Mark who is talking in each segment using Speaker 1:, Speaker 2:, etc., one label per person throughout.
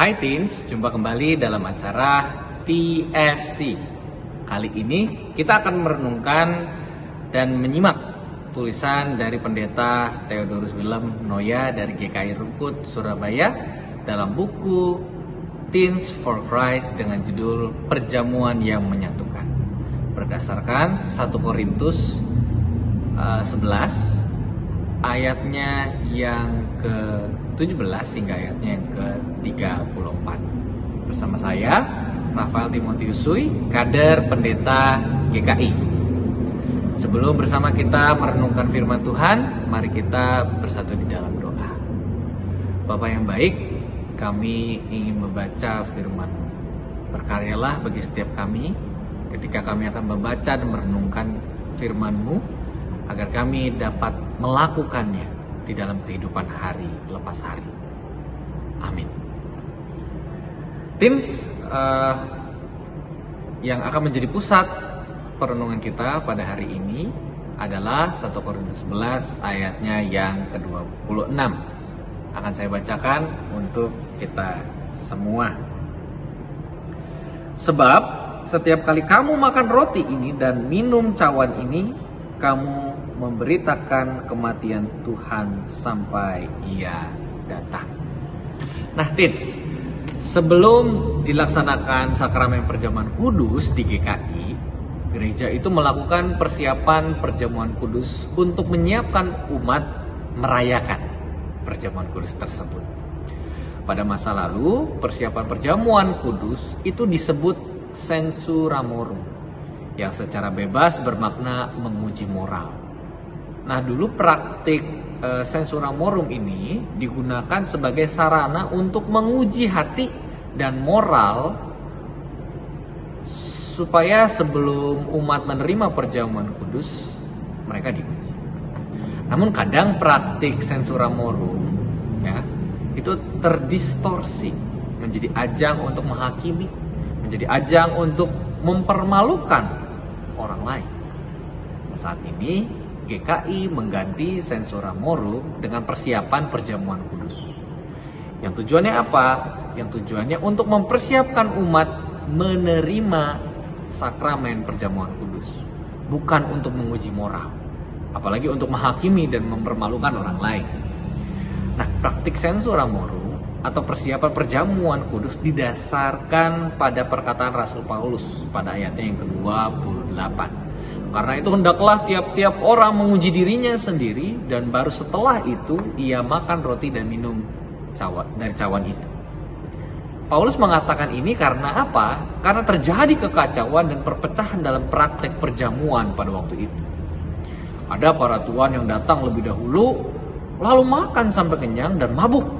Speaker 1: Hai Teens, jumpa kembali dalam acara TFC. Kali ini kita akan merenungkan dan menyimak tulisan dari Pendeta Theodorus Willem Noya dari GKI Rungkut, Surabaya dalam buku Teens for Christ dengan judul Perjamuan yang Menyatukan. Berdasarkan 1 Korintus 11 ayatnya yang ke-17 hingga ayatnya yang ke-34. Bersama saya, Rafael Timotius Sui, kader pendeta GKI. Sebelum bersama kita merenungkan firman Tuhan, mari kita bersatu di dalam doa. Bapa yang baik, kami ingin membaca firman-Mu. Berkaryalah bagi setiap kami ketika kami akan membaca dan merenungkan firman-Mu, agar kami dapat melakukannya di dalam kehidupan hari lepas hari. Amin. Teens, yang akan menjadi pusat perenungan kita pada hari ini adalah 1 Korintus 11 ayatnya yang ke-26. Akan saya bacakan untuk kita semua. Sebab setiap kali kamu makan roti ini dan minum cawan ini, kamu memberitakan kematian Tuhan sampai Ia datang. Nah, Teens, sebelum dilaksanakan sakramen perjamuan kudus di GKI, gereja itu melakukan persiapan perjamuan kudus untuk menyiapkan umat merayakan perjamuan kudus tersebut. Pada masa lalu, persiapan perjamuan kudus itu disebut censura morum, yang secara bebas bermakna menguji moral. Nah, dulu praktik censura morum ini digunakan sebagai sarana untuk menguji hati dan moral supaya sebelum umat menerima perjamuan kudus, mereka diuji. Namun kadang praktik censura morum ya, itu terdistorsi menjadi ajang untuk menghakimi, menjadi ajang untuk mempermalukan orang lain. Nah, saat ini GKI mengganti censura morum dengan persiapan perjamuan kudus. Yang tujuannya apa? Yang tujuannya untuk mempersiapkan umat menerima sakramen perjamuan kudus, bukan untuk menguji moral, apalagi untuk menghakimi dan mempermalukan orang lain. Nah, praktik censura morum atau persiapan perjamuan kudus didasarkan pada perkataan Rasul Paulus pada ayatnya yang ke-28. Karena itu hendaklah tiap-tiap orang menguji dirinya sendiri, dan baru setelah itu ia makan roti dan minum dari cawan itu. Paulus mengatakan ini karena apa? Karena terjadi kekacauan dan perpecahan dalam praktek perjamuan pada waktu itu. Ada para tuan yang datang lebih dahulu, lalu makan sampai kenyang dan mabuk.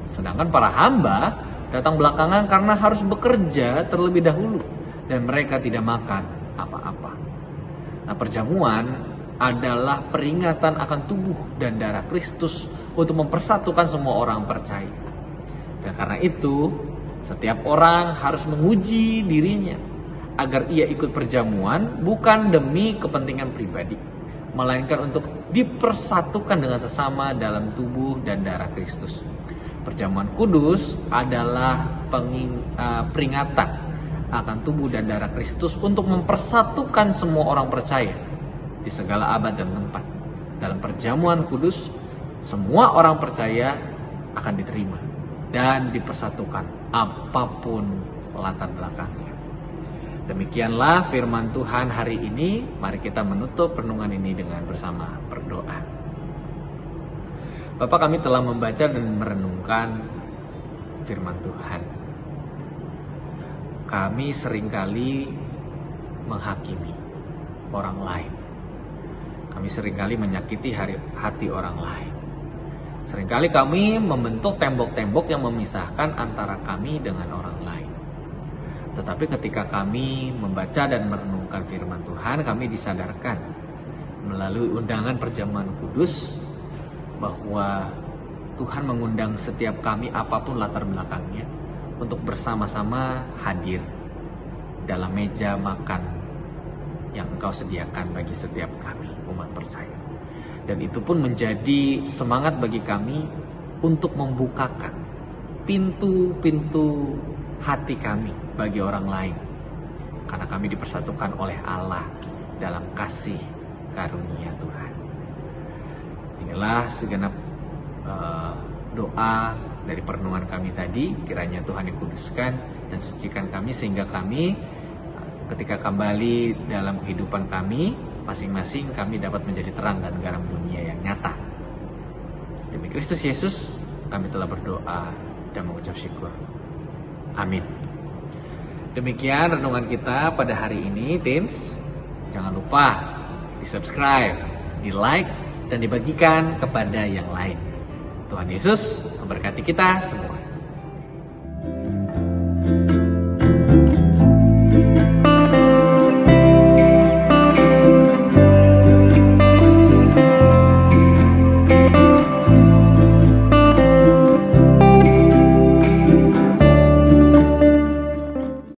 Speaker 1: Sedangkan para hamba datang belakangan karena harus bekerja terlebih dahulu, dan mereka tidak makan apa-apa. Nah, perjamuan adalah peringatan akan tubuh dan darah Kristus untuk mempersatukan semua orang percaya. Dan karena itu, setiap orang harus menguji dirinya agar ia ikut perjamuan bukan demi kepentingan pribadi, melainkan untuk dipersatukan dengan sesama dalam tubuh dan darah Kristus. Perjamuan kudus adalah peringatan akan tubuh dan darah Kristus untuk mempersatukan semua orang percaya di segala abad dan tempat. Dalam perjamuan kudus, semua orang percaya akan diterima dan dipersatukan apapun latar belakangnya. Demikianlah firman Tuhan hari ini. Mari kita menutup renungan ini dengan bersama berdoa. Bapa, kami telah membaca dan merenungkan firman Tuhan. Kami seringkali menghakimi orang lain. Kami seringkali menyakiti hati orang lain. Seringkali kami membentuk tembok-tembok yang memisahkan antara kami dengan orang lain. Tetapi ketika kami membaca dan merenungkan firman Tuhan, kami disadarkan melalui undangan perjamuan kudus bahwa Tuhan mengundang setiap kami apapun latar belakangnya untuk bersama-sama hadir dalam meja makan yang Engkau sediakan bagi setiap kami, umat percaya. Dan itu pun menjadi semangat bagi kami untuk membukakan pintu-pintu hati kami bagi orang lain. Karena kami dipersatukan oleh Allah dalam kasih karunia Tuhan. Inilah segenap doa dari perenungan kami tadi. Kiranya Tuhan yang kuduskan dan sucikan kami sehingga kami ketika kembali dalam kehidupan kami masing-masing, kami dapat menjadi terang dan garam dunia yang nyata. Demi Kristus Yesus kami telah berdoa dan mengucap syukur. Amin. Demikian renungan kita pada hari ini, teens. Jangan lupa di-subscribe, di-like, dan dibagikan kepada yang lain. Tuhan Yesus memberkati kita semua.